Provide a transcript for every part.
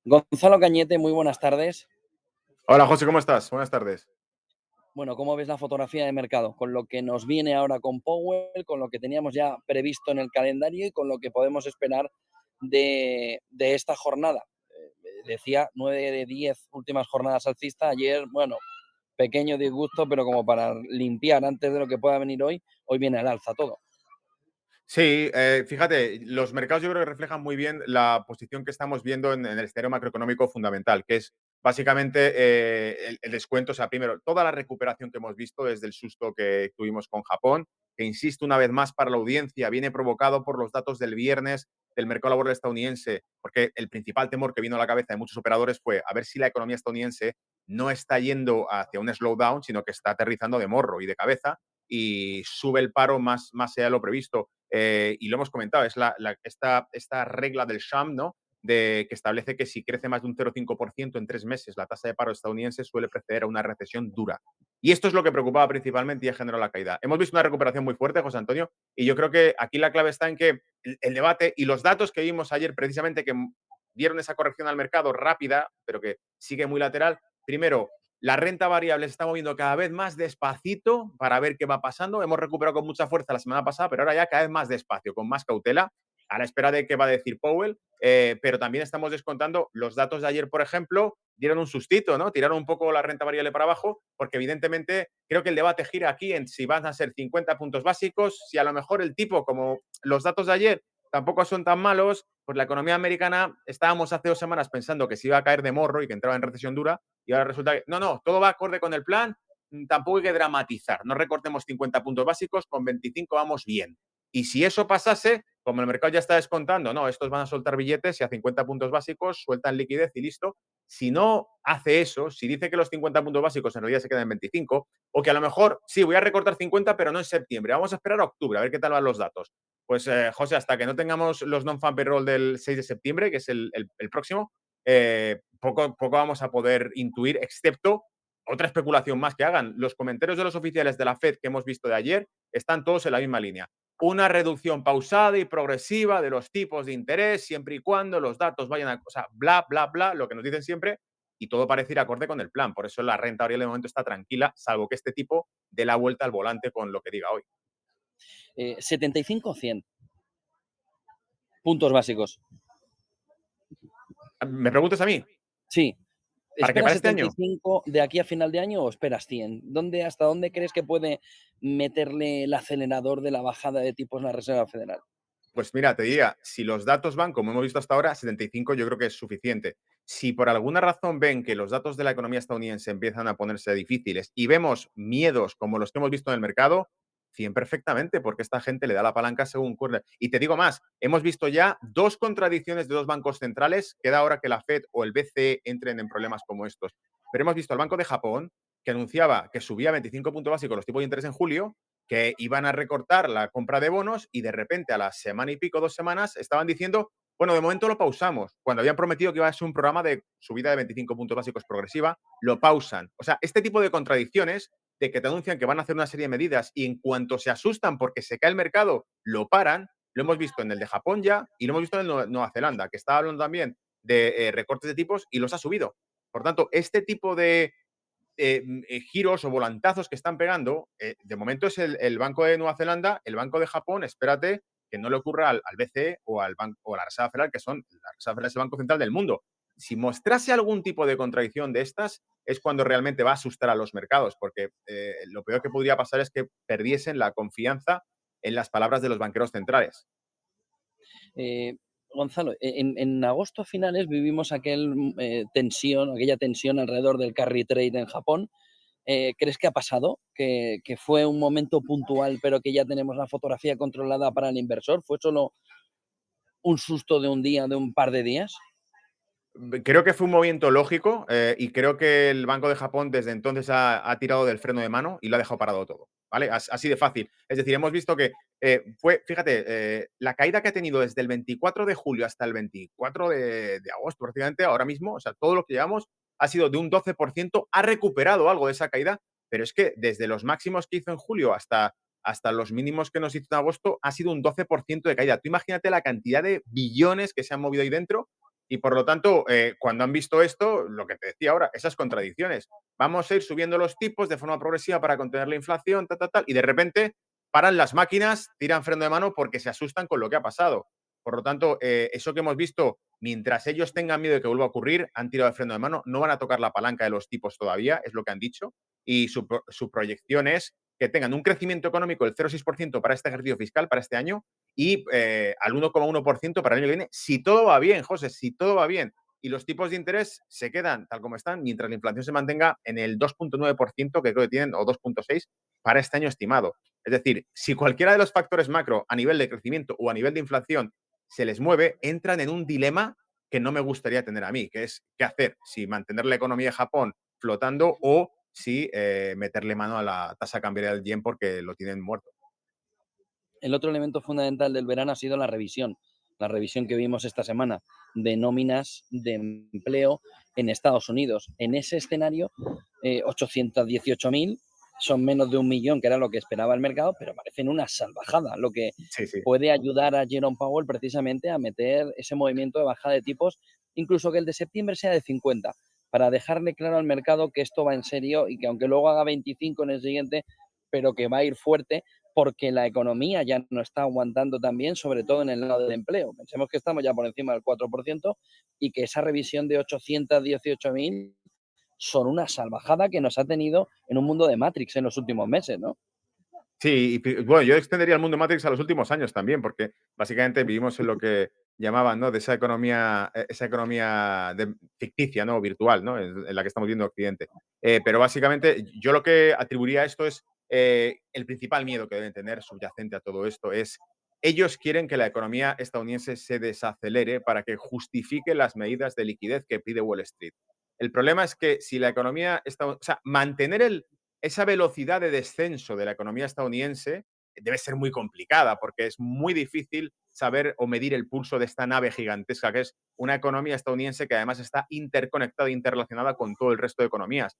Gonzalo Cañete, muy buenas tardes. Hola José, ¿cómo estás? Buenas tardes. Bueno, ¿cómo ves la fotografía de mercado? Con lo que nos viene ahora con Powell, con lo que teníamos ya previsto en el calendario y con lo que podemos esperar de esta jornada. Decía 9 de 10 últimas jornadas alcistas. Ayer, bueno, pequeño disgusto, pero como para limpiar antes de lo que pueda venir hoy viene al alza todo. Sí, fíjate, los mercados yo creo que reflejan muy bien la posición que estamos viendo en el escenario macroeconómico fundamental, que es básicamente el descuento. O sea, primero, toda la recuperación que hemos visto desde el susto que tuvimos con Japón, que insisto una vez más para la audiencia, viene provocado por los datos del viernes del mercado laboral estadounidense, porque el principal temor que vino a la cabeza de muchos operadores fue a ver si la economía estadounidense no está yendo hacia un slowdown, sino que está aterrizando de morro y de cabeza y sube el paro más allá de lo previsto. Y lo hemos comentado, es esta regla del Sham, ¿no? Que establece que si crece más de un 0,5% en 3 meses, la tasa de paro estadounidense suele preceder a una recesión dura. Y esto es lo que preocupaba principalmente y ha generado la caída. Hemos visto una recuperación muy fuerte, José Antonio, y yo creo que aquí la clave está en que el debate y los datos que vimos ayer, precisamente, que dieron esa corrección al mercado rápida, pero que sigue muy lateral. Primero, la renta variable se está moviendo cada vez más despacito para ver qué va pasando. Hemos recuperado con mucha fuerza la semana pasada, pero ahora ya cada vez más despacio, con más cautela, a la espera de qué va a decir Powell. Pero también estamos descontando los datos de ayer, por ejemplo, dieron un sustito, ¿no? Tiraron un poco la renta variable para abajo, porque evidentemente creo que el debate gira aquí en si van a ser 50 puntos básicos, si a lo mejor el tipo, como los datos de ayer tampoco son tan malos, pues la economía americana estábamos hace 2 semanas pensando que se iba a caer de morro y que entraba en recesión dura, y ahora resulta que no, todo va acorde con el plan, tampoco hay que dramatizar, no recortemos 50 puntos básicos, con 25 vamos bien. Y si eso pasase, como el mercado ya está descontando, no, estos van a soltar billetes y a 50 puntos básicos sueltan liquidez y listo. Si no hace eso, si dice que los 50 puntos básicos en realidad se quedan en 25, o que a lo mejor, sí, voy a recortar 50, pero no en septiembre, vamos a esperar a octubre, a ver qué tal van los datos. Pues, José, hasta que no tengamos los non-farm payroll del 6 de septiembre, que es el próximo, poco vamos a poder intuir, excepto otra especulación más que hagan. Los comentarios de los oficiales de la Fed que hemos visto de ayer están todos en la misma línea. Una reducción pausada y progresiva de los tipos de interés, siempre y cuando los datos vayan a... O sea, bla, bla, bla, lo que nos dicen siempre, y todo parece ir acorde con el plan. Por eso la renta variable de momento está tranquila, salvo que este tipo dé la vuelta al volante con lo que diga hoy. 75 o 100 puntos básicos. ¿Me preguntas a mí? Sí. ¿Para qué? ¿Esperas ¿Para este año? 75 de aquí a final de año o esperas 100? ¿Hasta dónde crees que puede meterle el acelerador de la bajada de tipos la Reserva Federal? Pues mira, te diría, si los datos van como hemos visto hasta ahora, 75 yo creo que es suficiente. Si por alguna razón ven que los datos de la economía estadounidense empiezan a ponerse difíciles y vemos miedos como los que hemos visto en el mercado, 100 perfectamente, porque esta gente le da la palanca según ocurre. Y te digo más, hemos visto ya dos contradicciones de dos bancos centrales, queda ahora que la Fed o el BCE entren en problemas como estos. Pero hemos visto al Banco de Japón, que anunciaba que subía 25 puntos básicos los tipos de interés en julio, que iban a recortar la compra de bonos y de repente a la semana y pico, 2 semanas, estaban diciendo, bueno, de momento lo pausamos. Cuando habían prometido que iba a ser un programa de subida de 25 puntos básicos progresiva, lo pausan. O sea, este tipo de contradicciones de que te anuncian que van a hacer una serie de medidas y en cuanto se asustan porque se cae el mercado, lo paran, lo hemos visto en el de Japón ya y lo hemos visto en Nueva Zelanda, que estaba hablando también de recortes de tipos y los ha subido. Por tanto, este tipo de giros o volantazos que están pegando, de momento es el Banco de Nueva Zelanda, el Banco de Japón, espérate que no le ocurra al BCE o a la Reserva Federal, que son, la Reserva Federal es el Banco Central del mundo. Si mostrase algún tipo de contradicción de estas, es cuando realmente va a asustar a los mercados, porque lo peor que podría pasar es que perdiesen la confianza en las palabras de los banqueros centrales. Eh, Gonzalo, en agosto a finales vivimos aquella tensión alrededor del carry trade en Japón. ¿Crees que ha pasado? ¿Que fue un momento puntual, pero que ya tenemos la fotografía controlada para el inversor? ¿Fue solo un susto de un día, de un par de días? Creo que fue un movimiento lógico y creo que el Banco de Japón desde entonces ha tirado del freno de mano y lo ha dejado parado todo, ¿vale? Así de fácil. Es decir, hemos visto que fíjate, la caída que ha tenido desde el 24 de julio hasta el 24 de agosto, prácticamente ahora mismo, o sea, todo lo que llevamos ha sido de un 12%, ha recuperado algo de esa caída, pero es que desde los máximos que hizo en julio hasta los mínimos que nos hizo en agosto ha sido un 12% de caída. Tú imagínate la cantidad de billones que se han movido ahí dentro Y por lo tanto, cuando han visto esto, lo que te decía ahora, esas contradicciones. Vamos a ir subiendo los tipos de forma progresiva para contener la inflación, tal, tal, tal, y de repente paran las máquinas, tiran freno de mano porque se asustan con lo que ha pasado. Por lo tanto, eso que hemos visto, mientras ellos tengan miedo de que vuelva a ocurrir, han tirado el freno de mano, no van a tocar la palanca de los tipos todavía, es lo que han dicho, y su proyección es que tengan un crecimiento económico del 0,6% para este ejercicio fiscal, para este año, y al 1,1% para el año que viene, si todo va bien, José, si todo va bien. Y los tipos de interés se quedan tal como están, mientras la inflación se mantenga en el 2,9% que creo que tienen, o 2,6% para este año estimado. Es decir, si cualquiera de los factores macro a nivel de crecimiento o a nivel de inflación se les mueve, entran en un dilema que no me gustaría tener a mí, que es qué hacer, si mantener la economía de Japón flotando o si meterle mano a la tasa cambiaria del yen porque lo tienen muerto. El otro elemento fundamental del verano ha sido la revisión que vimos esta semana de nóminas de empleo en Estados Unidos. En ese escenario, 818.000 son menos de 1 millón, que era lo que esperaba el mercado, pero parecen una salvajada, lo que Sí, sí. puede ayudar a Jerome Powell precisamente a meter ese movimiento de bajada de tipos, incluso que el de septiembre sea de 50, para dejarle claro al mercado que esto va en serio y que aunque luego haga 25 en el siguiente, pero que va a ir fuerte porque la economía ya no está aguantando tan bien, sobre todo en el lado del empleo. Pensemos que estamos ya por encima del 4% y que esa revisión de 818.000 son una salvajada que nos ha tenido en un mundo de Matrix en los últimos meses, ¿no? Sí, y bueno, yo extendería el mundo Matrix a los últimos años también, porque básicamente vivimos en lo que llamaban, ¿no? De esa economía ficticia, ¿no? Virtual, ¿no? En la que estamos viendo Occidente. Pero básicamente yo lo que atribuiría a esto es el principal miedo que deben tener subyacente a todo esto es ellos quieren que la economía estadounidense se desacelere para que justifique las medidas de liquidez que pide Wall Street. El problema es que si la economía o sea, mantener esa velocidad de descenso de la economía estadounidense debe ser muy complicada porque es muy difícil saber o medir el pulso de esta nave gigantesca que es una economía estadounidense que además está interconectada e interrelacionada con todo el resto de economías.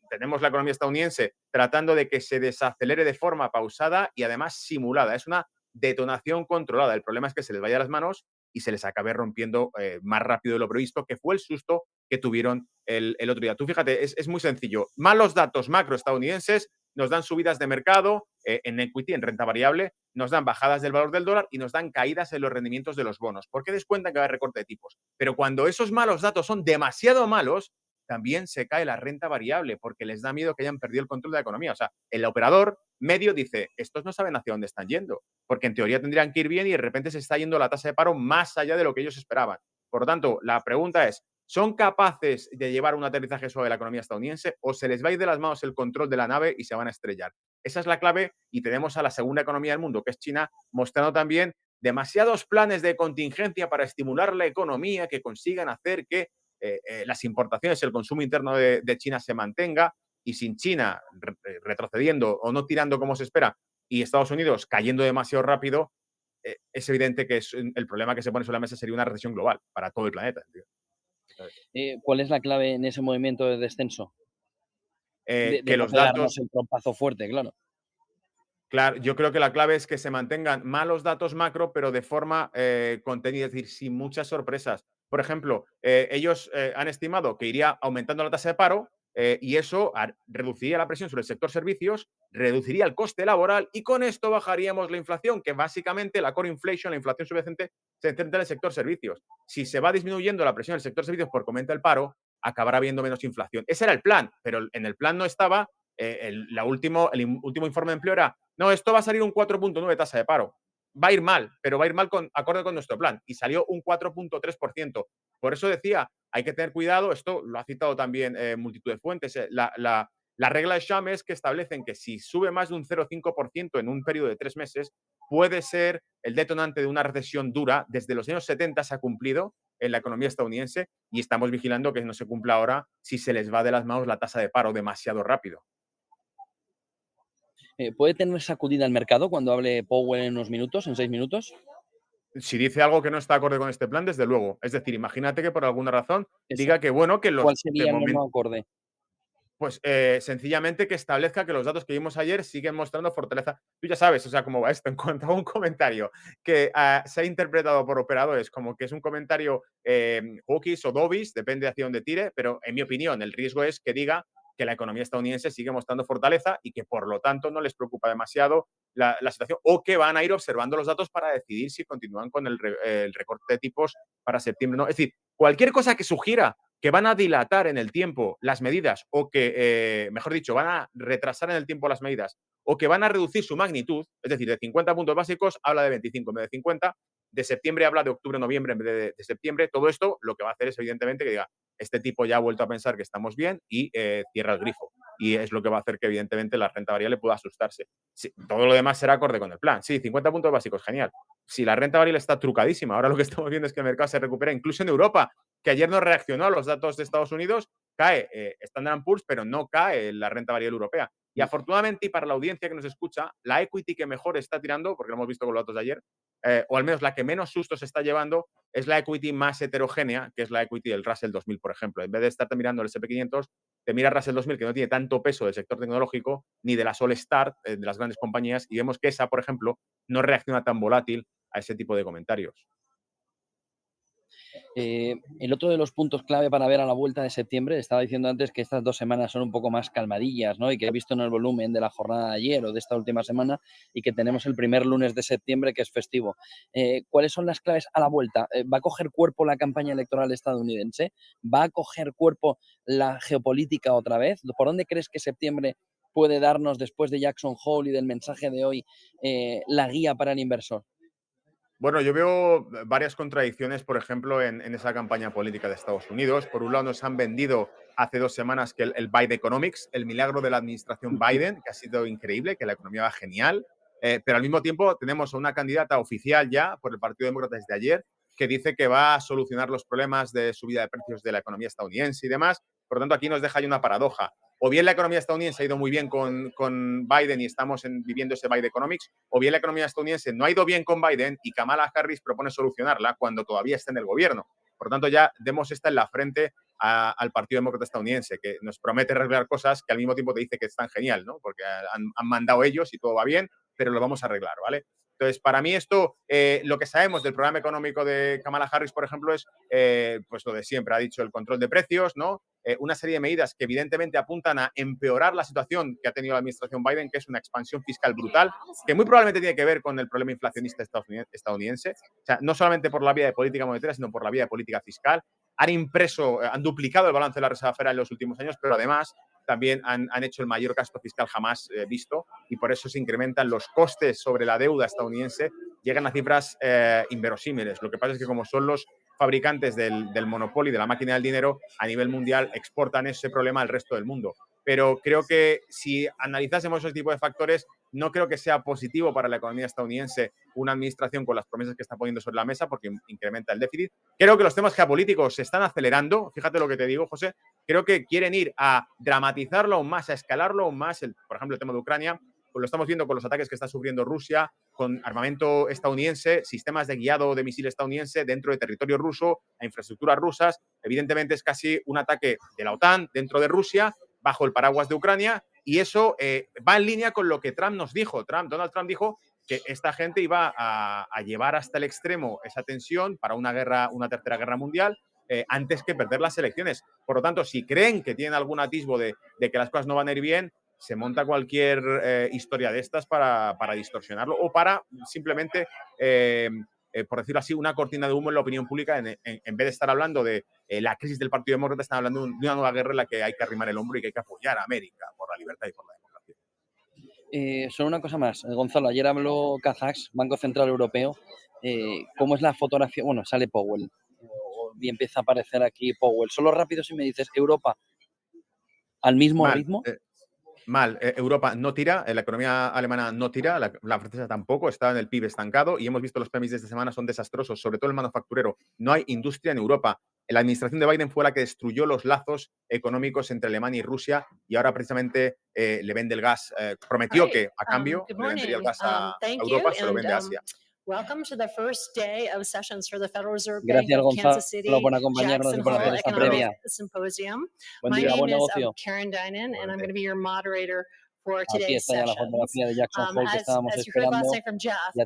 Tenemos la economía estadounidense tratando de que se desacelere de forma pausada y además simulada. Es una detonación controlada. El problema es que se les vaya a las manos y se les acabe rompiendo más rápido de lo previsto, que fue el susto que tuvieron el otro día. Tú fíjate, es muy sencillo. Malos datos macroestadounidenses nos dan subidas de mercado en equity, en renta variable, nos dan bajadas del valor del dólar y nos dan caídas en los rendimientos de los bonos. ¿Por qué descuentan que va a haber recorte de tipos? Pero cuando esos malos datos son demasiado malos, también se cae la renta variable porque les da miedo que hayan perdido el control de la economía. O sea, el operador medio dice, estos no saben hacia dónde están yendo, porque en teoría tendrían que ir bien y de repente se está yendo la tasa de paro más allá de lo que ellos esperaban. Por lo tanto, la pregunta es, ¿son capaces de llevar un aterrizaje suave de la economía estadounidense o se les va a ir de las manos el control de la nave y se van a estrellar? Esa es la clave y tenemos a la segunda economía del mundo, que es China, mostrando también demasiados planes de contingencia para estimular la economía que consigan hacer que las importaciones, el consumo interno de China se mantenga y sin China retrocediendo o no tirando como se espera y Estados Unidos cayendo demasiado rápido, es evidente que el problema que se pone sobre la mesa sería una recesión global para todo el planeta. ¿Cuál es la clave en ese movimiento de descenso? De Que no los pegarnos datos, el trompazo fuerte, claro. claro, yo creo que la clave es que se mantengan malos datos macro, pero de forma contenida, es decir, sin muchas sorpresas. Por ejemplo, ellos han estimado que iría aumentando la tasa de paro y eso reduciría la presión sobre el sector servicios, reduciría el coste laboral y con esto bajaríamos la inflación, que básicamente la core inflation, la inflación subyacente, se centra en el sector servicios. Si se va disminuyendo la presión del sector servicios porque aumenta el paro, acabará habiendo menos inflación. Ese era el plan, pero en el plan no estaba el último informe de empleo era, no, esto va a salir un 4,9 tasa de paro. Va a ir mal, pero va a ir mal acorde con nuestro plan. Y salió un 4,3%. Por eso decía, hay que tener cuidado, esto lo ha citado también multitud de fuentes, la regla de Sham es que establecen que si sube más de un 0,5% en un periodo de 3 meses, puede ser el detonante de una recesión dura. Desde los años 70 se ha cumplido en la economía estadounidense y estamos vigilando que no se cumpla ahora si se les va de las manos la tasa de paro demasiado rápido. ¿Puede tener sacudida el mercado cuando hable Powell en unos minutos, en 6 minutos? Si dice algo que no está acorde con este plan, desde luego. Es decir, imagínate que por alguna razón diga Exacto. que, bueno, que ¿Cuál los de sería el momento no acorde? Pues sencillamente que establezca que los datos que vimos ayer siguen mostrando fortaleza. Tú ya sabes, o sea, cómo va esto. En cuanto a un comentario que se ha interpretado por operadores como que es un comentario hawkish o dovish, depende hacia dónde tire, pero en mi opinión el riesgo es que diga que la economía estadounidense sigue mostrando fortaleza y que por lo tanto no les preocupa demasiado la situación o que van a ir observando los datos para decidir si continúan con el recorte de tipos para septiembre. No. Es decir, cualquier cosa que sugiera que van a dilatar en el tiempo las medidas o que, mejor dicho, van a retrasar en el tiempo las medidas o que van a reducir su magnitud, es decir, de 50 puntos básicos habla de 25 en vez de 50, de septiembre habla de octubre-noviembre en vez de septiembre, todo esto lo que va a hacer es evidentemente que diga, este tipo ya ha vuelto a pensar que estamos bien y cierra el grifo. Y es lo que va a hacer que evidentemente la renta variable pueda asustarse. Sí, todo lo demás será acorde con el plan. Sí, 50 puntos básicos, genial. Si la renta variable está trucadísima, ahora lo que estamos viendo es que el mercado se recupera incluso en Europa, que ayer no reaccionó a los datos de Estados Unidos, cae Standard Poor's, pero no cae la renta variable europea. Y afortunadamente, y para la audiencia que nos escucha, la equity que mejor está tirando, porque lo hemos visto con los datos de ayer, o al menos la que menos sustos está llevando, es la equity más heterogénea, que es la equity del Russell 2000, por ejemplo. En vez de estarte mirando el SP500, te mira Russell 2000, que no tiene tanto peso del sector tecnológico, ni de la All Start, de las grandes compañías, y vemos que esa, por ejemplo, no reacciona tan volátil a ese tipo de comentarios. El otro de los puntos clave para ver a la vuelta de septiembre, estaba diciendo antes que estas 2 semanas son un poco más calmadillas, ¿no? Y que he visto en el volumen de la jornada de ayer o de esta última semana y que tenemos el primer lunes de septiembre que es festivo. ¿Cuáles son las claves a la vuelta? ¿Va a coger cuerpo la campaña electoral estadounidense? ¿Va a coger cuerpo la geopolítica otra vez? ¿Por dónde crees que septiembre puede darnos, después de Jackson Hole y del mensaje de hoy, la guía para el inversor? Bueno, yo veo varias contradicciones, por ejemplo, en esa campaña política de Estados Unidos. Por un lado, nos han vendido hace 2 semanas que el Biden Economics, el milagro de la administración Biden, que ha sido increíble, que la economía va genial, pero al mismo tiempo tenemos a una candidata oficial ya por el Partido Demócrata desde ayer que dice que va a solucionar los problemas de subida de precios de la economía estadounidense y demás. Por lo tanto, aquí nos deja ahí una paradoja. O bien la economía estadounidense ha ido muy bien con Biden y estamos viviendo ese Biden Economics, o bien la economía estadounidense no ha ido bien con Biden y Kamala Harris propone solucionarla cuando todavía está en el gobierno. Por lo tanto, ya demos esta en la frente al Partido Demócrata estadounidense, que nos promete arreglar cosas que al mismo tiempo te dice que están genial, ¿no? Porque han mandado ellos y todo va bien, pero lo vamos a arreglar, ¿vale? Entonces, para mí esto, lo que sabemos del programa económico de Kamala Harris, por ejemplo, es pues lo de siempre. Ha dicho el control de precios, ¿no? Una serie de medidas que evidentemente apuntan a empeorar la situación que ha tenido la administración Biden, que es una expansión fiscal brutal, que muy probablemente tiene que ver con el problema inflacionista estadounidense. O sea, no solamente por la vía de política monetaria, sino por la vía de política fiscal. Han impreso, han duplicado el balance de la Reserva Federal en los últimos años, pero además también han hecho el mayor gasto fiscal jamás visto y por eso se incrementan los costes sobre la deuda estadounidense, llegan a cifras inverosímiles. Lo que pasa es que como son los fabricantes del monopolio y de la máquina del dinero, a nivel mundial exportan ese problema al resto del mundo. Pero creo que si analizásemos ese tipo de factores, no creo que sea positivo para la economía estadounidense una administración con las promesas que está poniendo sobre la mesa porque incrementa el déficit. Creo que los temas geopolíticos se están acelerando. Fíjate lo que te digo, José. Creo que quieren ir a dramatizarlo aún más, a escalarlo aún más. Por ejemplo, el tema de Ucrania, pues lo estamos viendo con los ataques que está sufriendo Rusia, con armamento estadounidense, sistemas de guiado de misil estadounidense dentro de territorio ruso, a infraestructuras rusas. Evidentemente es casi un ataque de la OTAN dentro de Rusia, bajo el paraguas de Ucrania, y eso va en línea con lo que Trump nos dijo. Donald Trump dijo que esta gente iba a llevar hasta el extremo esa tensión para una guerra, una tercera guerra mundial, antes que perder las elecciones. Por lo tanto, si creen que tienen algún atisbo de que las cosas no van a ir bien, se monta cualquier historia de estas para distorsionarlo o para simplemente, por decirlo así, una cortina de humo en la opinión pública. En vez de estar hablando de la crisis del Partido Demócrata, están hablando de una nueva guerra en la que hay que arrimar el hombro y que hay que apoyar a América por la libertad y por la democracia. Solo una cosa más, Gonzalo, ayer habló Kazaks, Banco Central Europeo. ¿Cómo es la fotografía? Bueno, sale Powell, y empieza a aparecer aquí Powell. Solo rápido si me dices, Europa, al mismo Mal. ritmo. Mal, Europa no tira, la economía alemana no tira, la francesa tampoco, está en el PIB estancado y hemos visto los PMIs de esta semana son desastrosos, sobre todo el manufacturero. No hay industria en Europa. La administración de Biden fue la que destruyó los lazos económicos entre Alemania y Rusia y ahora precisamente le vende el gas. Prometió Hi, que a cambio good le vendería el morning. gas a Thank you. Europa, se lo vende a Asia. Welcome to the first day of sessions for the Federal Reserve Bank Gracias, of Gonzalo, Kansas City, por acompañarnos y Jackson por hacer Hole esta Economic previa. Symposium. Buen My día, name buen is negocio. Karen Dinan, and I'm Buenos going to días. be your moderator for Aquí today's está ya la sessions. fotografía de Jackson Hole que estábamos As you heard last esperando. night from Jeff, Ya